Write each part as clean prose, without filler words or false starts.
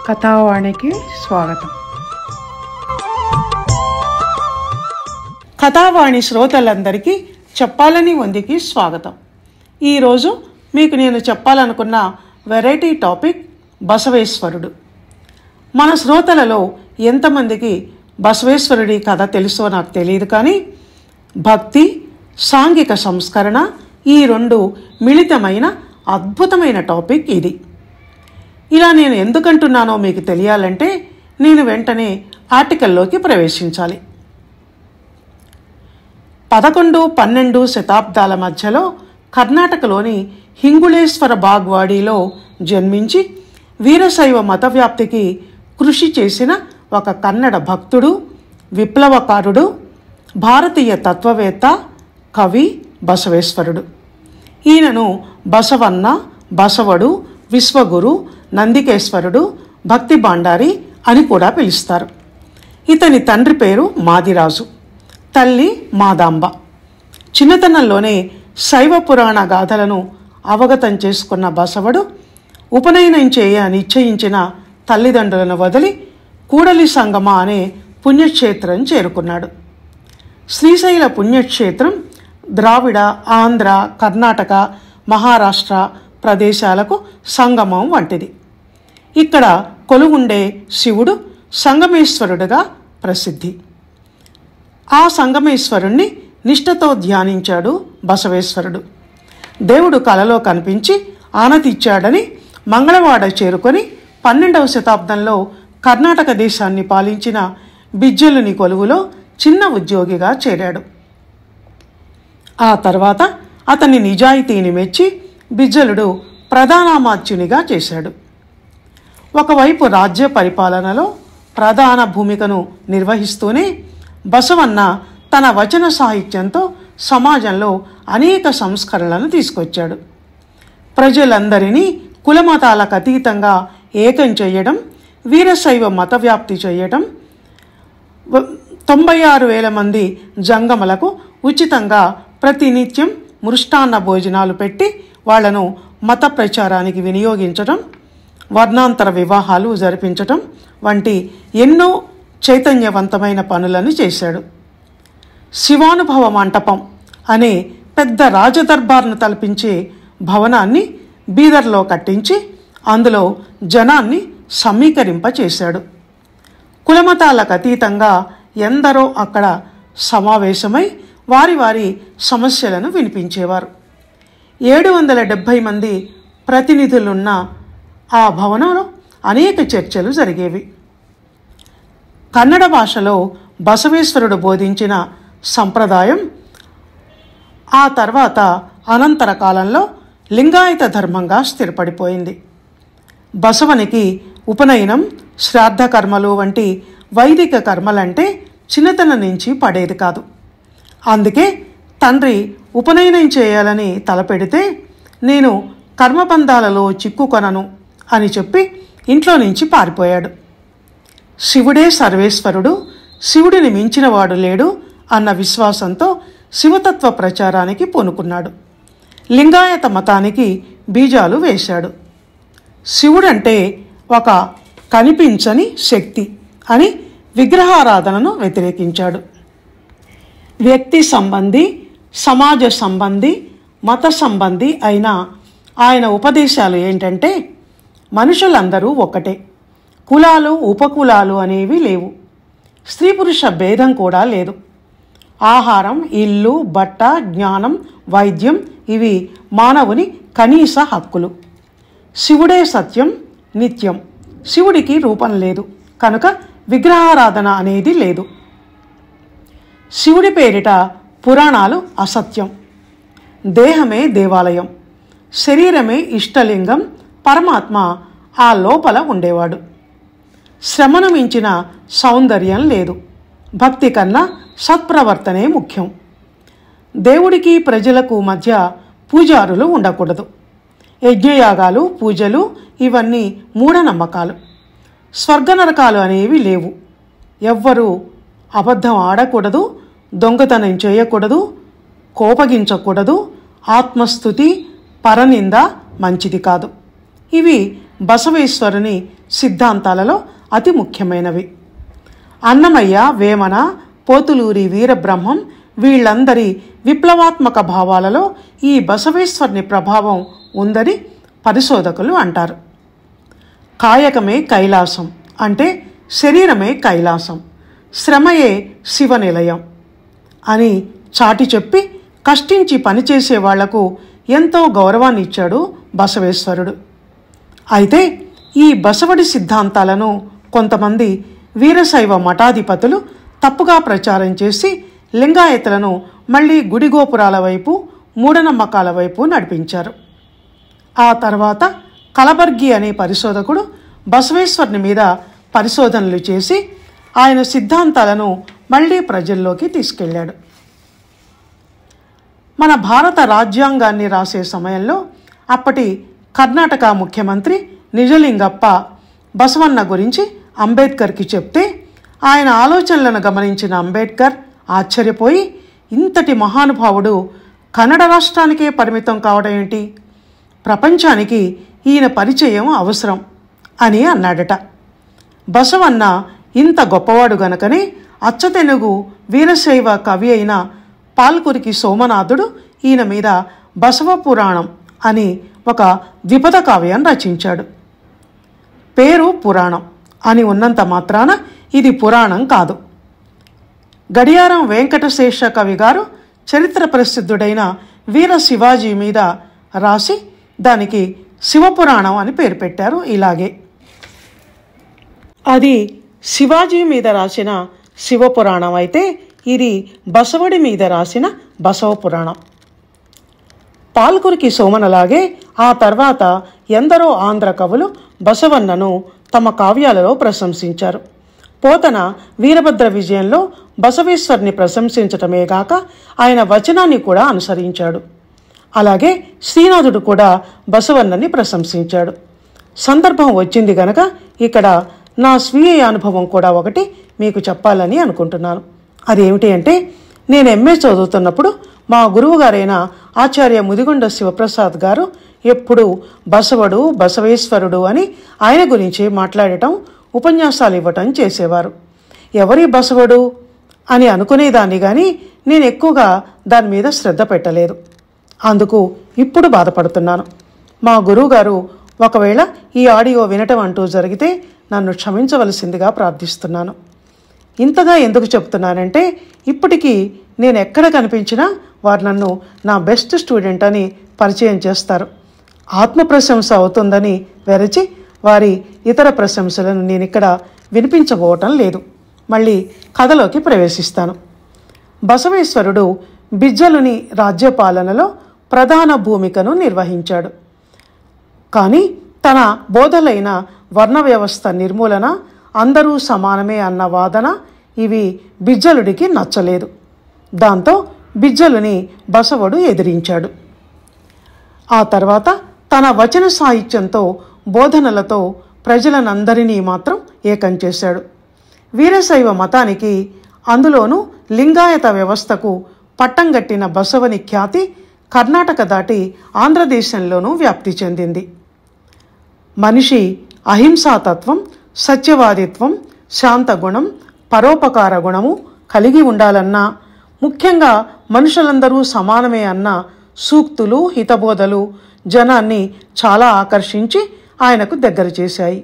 కథావాణికి స్వాగతం. కథావాణి శ్రోతలందరికీ చెప్పాలని వందికి స్వాగతం. ఈరోజు మీకు నేను చెప్పాలనుకున్న వెరైటీ టాపిక్ బసవేశ్వరుడు. మన శ్రోతలలో ఎంతమందికి బసవేశ్వరుడి కథ తెలుసో నాకు తెలియదు, కానీ భక్తి, సాంఘిక సంస్కరణ ఈ రెండు మిళితమైన అద్భుతమైన టాపిక్ ఇది. ఇలా నేను ఎందుకంటున్నానో మీకు తెలియాలంటే నేను వెంటనే ఆర్టికల్లోకి ప్రవేశించాలి. 11-12 శతాబ్దాల మధ్యలో కర్ణాటకలోని హింగుళేశ్వర బాగ్వాడిలో జన్మించి వీరశైవ మత వ్యాప్తికి కృషి చేసిన ఒక కన్నడ భక్తుడు, విప్లవకారుడు, భారతీయ తత్వవేత్త, కవి బసవేశ్వరుడు. ఈయనను బసవన్న, బసవడు, విశ్వగురు, నందికేశ్వరుడు, భక్తి భాండారి అని కూడా పిలుస్తారు. ఇతని తండ్రి పేరు మాదిరాజు, తల్లి మాదాంబ. చిన్నతనంలోనే శైవ పురాణ గాథలను అవగతం చేసుకున్న బసవడు ఉపనయనం చేయ నిశ్చయించిన తల్లిదండ్రులను వదిలి కూడలి సంగమ అనే పుణ్యక్షేత్రం చేరుకున్నాడు. శ్రీశైల పుణ్యక్షేత్రం ద్రావిడ, ఆంధ్ర, కర్ణాటక, మహారాష్ట్ర ప్రదేశాలకు సంగమం వంటిది. ఇక్కడ కొలువుండే శివుడు సంగమేశ్వరుడుగా ప్రసిద్ధి. ఆ సంగమేశ్వరుణ్ణి నిష్ఠతో ధ్యానించాడు బసవేశ్వరుడు. దేవుడు కలలో కనిపించి ఆనతిచ్చాడని మంగళవాడ చేరుకొని 12వ శతాబ్దంలో కర్ణాటక దేశాన్ని పాలించిన బిజ్జలుని కొలువులో చిన్న ఉద్యోగిగా చేరాడు. ఆ తర్వాత అతని నిజాయితీని మెచ్చి బిజ్జలుడు ప్రధానామాత్యునిగా చేశాడు. ఒకవైపు రాజ్య పరిపాలనలో ప్రధాన భూమికను నిర్వహిస్తూనే బసవన్న తన వచన సాహిత్యంతో సమాజంలో అనేక సంస్కరణలను తీసుకొచ్చాడు. ప్రజలందరినీ కులమతాలకు అతీతంగా ఏకం చేయడం, వీరశైవ మత వ్యాప్తి చేయడం, 96,000 మంది జంగములకు ఉచితంగా ప్రతినిత్యం మృష్టాన్న భోజనాలు పెట్టి వాళ్లను మత ప్రచారానికి వినియోగించడం, వర్ణాంతర వివాహాలు జరిపించటం వంటి ఎన్నో చైతన్యవంతమైన పనులను చేశాడు. శివానుభవ మంటపం అనే పెద్ద రాజదర్బార్ను తలపించే భవనాన్ని బీదర్లో కట్టించి అందులో జనాన్ని సమీకరింపచేశాడు. కులమతాలకు అతీతంగా ఎందరో అక్కడ సమావేశమై వారి వారి సమస్యలను వినిపించేవారు. 770 మంది ప్రతినిధులున్న ఆ భవనంలో అనేక చర్చలు జరిగేవి. కన్నడ భాషలో బసవేశ్వరుడు బోధించిన సంప్రదాయం ఆ తర్వాత అనంతర కాలంలో లింగాయత ధర్మంగా స్థిరపడిపోయింది. బసవనికి ఉపనయనం, శ్రాద్ధ కర్మలు వంటి వైదిక కర్మలంటే చిన్నతనం నుంచి పడేది కాదు. అందుకే తండ్రి ఉపనయనం చేయాలని తలపెడితే నేను కర్మబంధాలలో చిక్కుకొనను అని చెప్పి ఇంట్లో నుంచి పారిపోయాడు. శివుడే సర్వేశ్వరుడు, శివుడిని మించినవాడు లేడు అన్న విశ్వాసంతో శివతత్వ ప్రచారానికి పూనుకున్నాడు. లింగాయత మతానికి బీజాలు వేశాడు. శివుడంటే ఒక కనిపించని శక్తి అని విగ్రహారాధనను వ్యతిరేకించాడు. వ్యక్తి సంబంధి, సమాజ సంబంధి, మత సంబంధి అయిన ఆయన ఉపదేశాలు ఏంటంటే మనుషులందరూ ఒకటే, కులాలు ఉపకులాలు అనేవి లేవు, స్త్రీ పురుష భేదం కూడా లేదు, ఆహారం, ఇల్లు, బట్ట, జ్ఞానం, వైద్యం ఇవి మానవుని కనీస హక్కులు. శివుడే సత్యం, నిత్యం. శివుడికి రూపం లేదు కనుక విగ్రహారాధన అనేది లేదు. శివుడి పేరిట పురాణాలు అసత్యం. దేహమే దేవాలయం, శరీరమే ఇష్టలింగం, పరమాత్మ ఆ లోపల ఉండేవాడు. శ్రమను మించిన సౌందర్యం లేదు. భక్తి కన్నా సత్ప్రవర్తనే ముఖ్యం. దేవుడికి ప్రజలకు మధ్య పూజారులు ఉండకూడదు. యజ్ఞయాగాలు, పూజలు ఇవన్నీ మూఢనమ్మకాలు. స్వర్గనరకాలు అనేవి లేవు. ఎవ్వరూ అబద్ధం ఆడకూడదు, దొంగతనం చేయకూడదు, కోపగించకూడదు, ఆత్మస్థుతి, పరనింద మంచిది కాదు. ఇవి బసవేశ్వరుని సిద్ధాంతాలలో అతి ముఖ్యమైనవి. అన్నమయ్య, వేమన, పోతులూరి వీరబ్రహ్మం వీళ్ళందరి విప్లవాత్మక భావాలలో ఈ బసవేశ్వరుని ప్రభావం ఉందని పరిశోధకులు అంటారు. కాయకమే కైలాసం అంటే శరీరమే కైలాసం, శ్రమయే శివనిలయం అని చాటి చెప్పి కష్టించి పనిచేసే వాళ్లకు ఎంతో గౌరవాన్ని ఇచ్చాడు బసవేశ్వరుడు. అయితే ఈ బసవడి సిద్ధాంతాలను కొంతమంది వీరశైవ మఠాధిపతులు తప్పుగా ప్రచారం చేసి లింగాయతులను మళ్ళీ గుడిగోపురాల వైపు, మూఢనమ్మకాల వైపు నడిపించారు. ఆ తర్వాత కలబర్గి అనే పరిశోధకుడు బసవేశ్వరుని మీద పరిశోధనలు చేసి ఆయన సిద్ధాంతాలను మళ్ళీ ప్రజల్లోకి తీసుకెళ్ళాడు. మన భారత రాజ్యాంగాన్ని రాసే సమయంలో అప్పటి కర్ణాటక ముఖ్యమంత్రి నిజలింగప్ప బసవన్న గురించి అంబేద్కర్కి చెప్తే ఆయన ఆలోచనలను గమనించిన అంబేద్కర్ ఆశ్చర్యపోయి, ఇంతటి మహానుభావుడు కన్నడ రాష్ట్రానికే పరిమితం కావడం ఏంటి, ప్రపంచానికి ఈయన పరిచయం అవసరం అని అన్నాడట. బసవన్న ఇంత గొప్పవాడు గనకనే అచ్చతెనుగు వీరశైవ కవి అయిన పాల్కురికి సోమనాథుడు ఈయన మీద బసవ పురాణం అని ఒక ద్విపద కావ్యం రచించాడు. పేరు పురాణం అని ఉన్నంత మాత్రాన ఇది పురాణం కాదు. గడియారం వెంకటశేష కవి గారు చరిత్ర ప్రసిద్ధుడైన వీర శివాజీ మీద రాసి దానికి శివపురాణం అని పేరు పెట్టారు. ఇలాగే అది శివాజీ మీద రాసిన శివపురాణం అయితే ఇది బసవడి మీద రాసిన బసవ పురాణం. పాల్కురికి సోమనలాగే ఆ తర్వాత ఎందరో ఆంధ్ర కవులు బసవన్నను తమ కావ్యాలలో ప్రశంసించారు. పోతన వీరభద్ర విజయంలో బసవేశ్వరుని ప్రశంసించటమే గాక ఆయన వచనాన్ని కూడా అనుసరించాడు. అలాగే శ్రీనాథుడు కూడా బసవన్నని ప్రశంసించాడు. సందర్భం వచ్చింది గనక ఇక్కడ నా స్వీయ అనుభవం కూడా ఒకటి మీకు చెప్పాలని అనుకుంటున్నాను. అదేమిటి అంటే, నేను ఎంఏ చదువుతున్నప్పుడు మా గురువుగారైన ఆచార్య ముదిగొండ శివప్రసాద్ గారు ఎప్పుడూ బసవడు, బసవేశ్వరుడు అని ఆయన గురించి మాట్లాడటం, ఉపన్యాసాలు ఇవ్వటం చేసేవారు. ఎవరి బసవడు అని అనుకునేదాన్ని కానీ నేను ఎక్కువగా దాని మీద శ్రద్ధ పెట్టలేదు. అందుకు ఇప్పుడు బాధపడుతున్నాను. మా గురువుగారు ఒకవేళ ఈ ఆడియో వినటం అంటూ జరిగితే నన్ను క్షమించవలసిందిగా ప్రార్థిస్తున్నాను. ఇంతగా ఎందుకు చెప్తున్నానంటే, ఇప్పటికీ నేను ఎక్కడ కనిపించినా వారు నన్ను నా బెస్ట్ స్టూడెంట్ అని పరిచయం చేస్తారు. ఆత్మప్రశంస అవుతుందని వెరచి వారి ఇతర ప్రశంసలను నేను ఇక్కడ వినిపించబోవటం లేదు. మళ్ళీ కథలోకి ప్రవేశిస్తాను. బసవేశ్వరుడు బిజ్జలుని రాజ్యపాలనలో ప్రధాన భూమికను నిర్వహించాడు. కానీ తన బోధలైన వర్ణ వ్యవస్థ నిర్మూలన, అందరూ సమానమే అన్న వాదన ఇవి బిజ్జలుడికి నచ్చలేదు. దాంతో బిజ్జలుని బసవుడు ఎదిరించాడు. ఆ తర్వాత తన వచన సాహిత్యంతో, బోధనలతో ప్రజలనందరినీ మాత్రం ఏకం చేశాడు. వీరశైవ మతానికి, అందులోనూ లింగాయత వ్యవస్థకు పట్టంగట్టిన బసవని ఖ్యాతి కర్ణాటక దాటి ఆంధ్రదేశంలోనూ వ్యాప్తి చెందింది. మనిషి అహింసాతత్వం, సత్యవాదిత్వం, శాంతగుణం, పరోపకార గుణము కలిగి ఉండాలన్నా, ముఖ్యంగా మనుషులందరూ సమానమే అన్న సూక్తులు, హితబోధలు జనాన్ని చాలా ఆకర్షించి ఆయనకు దగ్గర చేశాయి.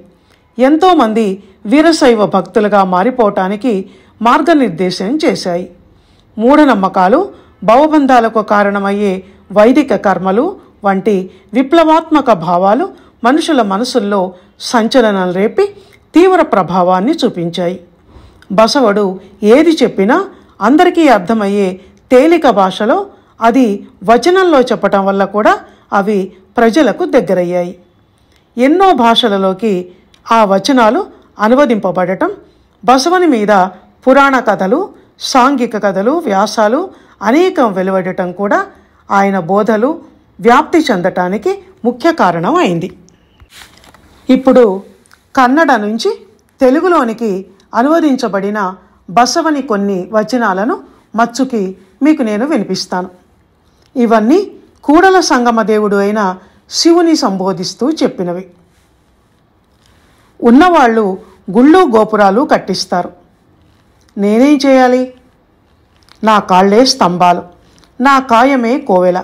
ఎంతోమంది వీరశైవ భక్తులుగా మారిపోవటానికి మార్గనిర్దేశం చేశాయి. మూఢనమ్మకాలు, భవబంధాలకు కారణమయ్యే వైదిక కర్మలు వంటి విప్లవాత్మక భావాలు మనుషుల మనసుల్లో సంచలనం రేపి తీవ్ర ప్రభావాన్ని చూపించాయి. బసవడు ఏది చెప్పినా అందరికీ అర్థమయ్యే తేలిక భాషలో, అది వచనంలో చెప్పటం వల్ల కూడా అవి ప్రజలకు దగ్గరయ్యాయి. ఎన్నో భాషలలోకి ఆ వచనాలు అనువదింపబడటం, బసవని మీద పురాణ కథలు, సాంఘిక కథలు, వ్యాసాలు అనేకం వెలువడటం కూడా ఆయన బోధలు వ్యాప్తి చెందటానికి ముఖ్య కారణం అయింది. ఇప్పుడు కన్నడ నుంచి తెలుగులోనికి అనువదించబడిన బసవని కొన్ని వచనాలను మచ్చుకి మీకు నేను వినిపిస్తాను. ఇవన్నీ కూడల సంగమ దేవుడు అయిన శివుని సంబోధిస్తూ చెప్పినవి. ఉన్నవాళ్ళు గుళ్ళు గోపురాలు కట్టిస్తారు. నేనేం చేయాలి? నా కాళ్ళే స్తంభాలు, నా కాయమే కోవెల,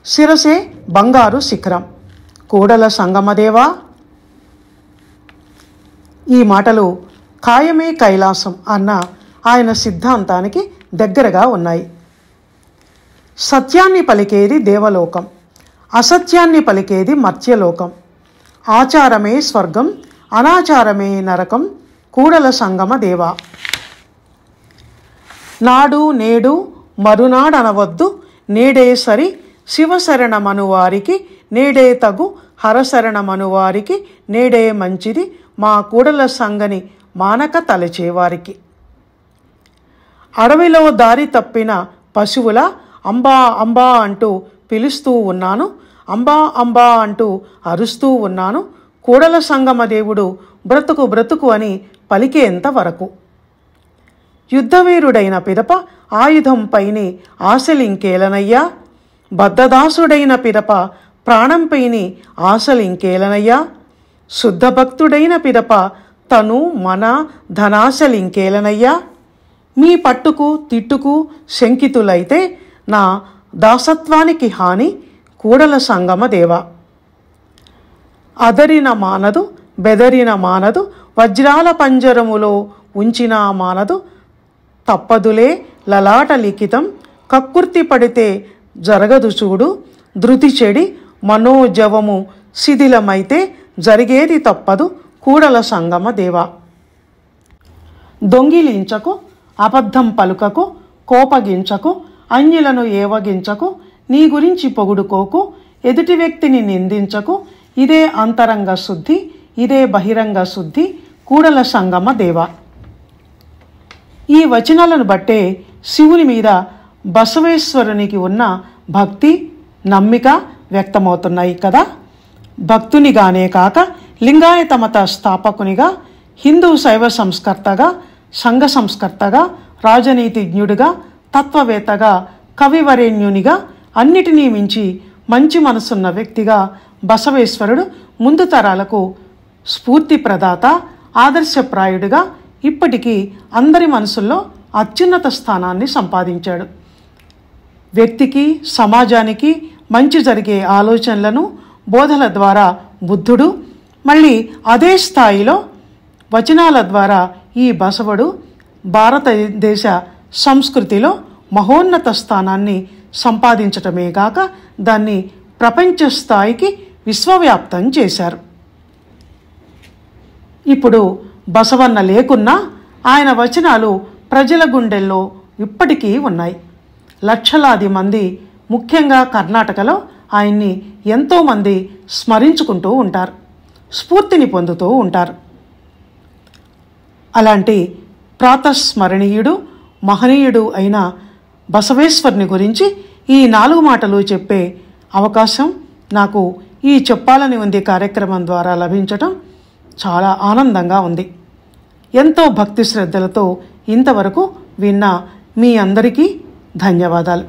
శిరసే బంగారు శిఖరం. కూడల సంగమదేవా. ఈ మాటలు కాయమే కైలాసం అన్న ఆయన సిద్ధాంతానికి దగ్గరగా ఉన్నాయి. సత్యాన్ని పలికేది దేవలోకం, అసత్యాన్ని పలికేది మర్త్యలోకం. ఆచారమే స్వర్గం, అనాచారమే నరకం. కూడల సంగమ దేవా. నాడు నేడు మరునాడనవద్దు, నేడే సరి శివశరణమనువారికి, నేడే తగు హరశరణమనువారికి, నేడే మంచిది మా కూడల సంగని మానక తలచేవారికి. అడవిలో దారి తప్పిన పశువుల అంబా అంబా అంటూ పిలుస్తూ ఉన్నాను, అంబా అంబా అంటూ అరుస్తూ ఉన్నాను. కూడల సంగమ దేవుడు బ్రతుకు బ్రతుకు అని పలికేంత వరకు. యుద్ధవీరుడైన పిదప ఆయుధంపైని ఆశలింకేలనయ్యా, బద్ధదాసుడైన పిదప ప్రాణంపైని ఆశలింకేలనయ్యా, శుద్ధభక్తుడైన పిదప తను మన ధనాశలింకేలనయ్యా. మీ పట్టుకు తిట్టుకు శంకితులైతే నా దాసత్వానికి హాని. కూడల సంగమ దేవా. అదరిన మానదు, బెదరిన మానదు, వజ్రాల పంజరములో ఉంచిన మానదు, తప్పదులే లలాట లిఖితం, కక్కుర్తి పడితే జరగదు చూడు, ధృతి చెడి మనోజవము శిథిలమైతే జరిగేది తప్పదు. కూడల సంగమ దేవా. దొంగిలించకు, అబద్ధం పలుకకు, కోపగించకు, అన్యులను ఏవగించకు, నీ గురించి పొగుడుకోకు, ఎదుటి వ్యక్తిని నిందించకు. ఇదే అంతరంగ శుద్ధి, ఇదే బహిరంగ శుద్ధి. కూడల సంగమ దేవా. ఈ వచనాలను బట్టే శివుని మీద బసవేశ్వరునికి ఉన్న భక్తి, నమ్మిక వ్యక్తమవుతున్నాయి కదా. భక్తునిగానే కాక లింగాయత మత స్థాపకునిగా, హిందూ శైవ సంస్కర్తగా, సంఘ సంస్కర్తగా, రాజనీతిజ్ఞుడిగా, తత్వవేత్తగా, కవివరేణ్యునిగా, అన్నిటినీ మించి మంచి మనసున్న వ్యక్తిగా బసవేశ్వరుడు ముందు తరాలకు స్ఫూర్తి ప్రదాత, ఆదర్శప్రాయుడిగా ఇప్పటికీ అందరి మనసుల్లో అత్యున్నత స్థానాన్ని సంపాదించాడు. వ్యక్తికి, సమాజానికి మంచి జరిగే ఆలోచనలను బోధల ద్వారా బుద్ధుడు, మళ్ళీ అదే స్థాయిలో వచనాల ద్వారా ఈ బసవుడు భారతదేశ సంస్కృతిలో మహోన్నత స్థానాన్ని సంపాదించటమే కాక దాన్ని ప్రపంచ స్థాయికి విశ్వవ్యాప్తం చేశారు. ఇప్పుడు బసవన్న లేకున్నా ఆయన వచనాలు ప్రజల గుండెల్లో ఇప్పటికీ ఉన్నాయి. లక్షలాది మంది, ముఖ్యంగా కర్ణాటకలో ఆయన్ని ఎంతోమంది స్మరించుకుంటూ ఉంటారు, స్ఫూర్తిని పొందుతూ ఉంటారు. అలాంటి ప్రాతస్మరణీయుడు, మహనీయుడు అయిన బసవేశ్వరుని గురించి ఈ 4 మాటలు చెప్పే అవకాశం నాకు ఈ చెప్పాలని ఉంది కార్యక్రమం ద్వారా లభించటం చాలా ఆనందంగా ఉంది. ఎంతో భక్తి శ్రద్ధలతో ఇంతవరకు విన్న మీ అందరికీ ధన్యవాదాలు.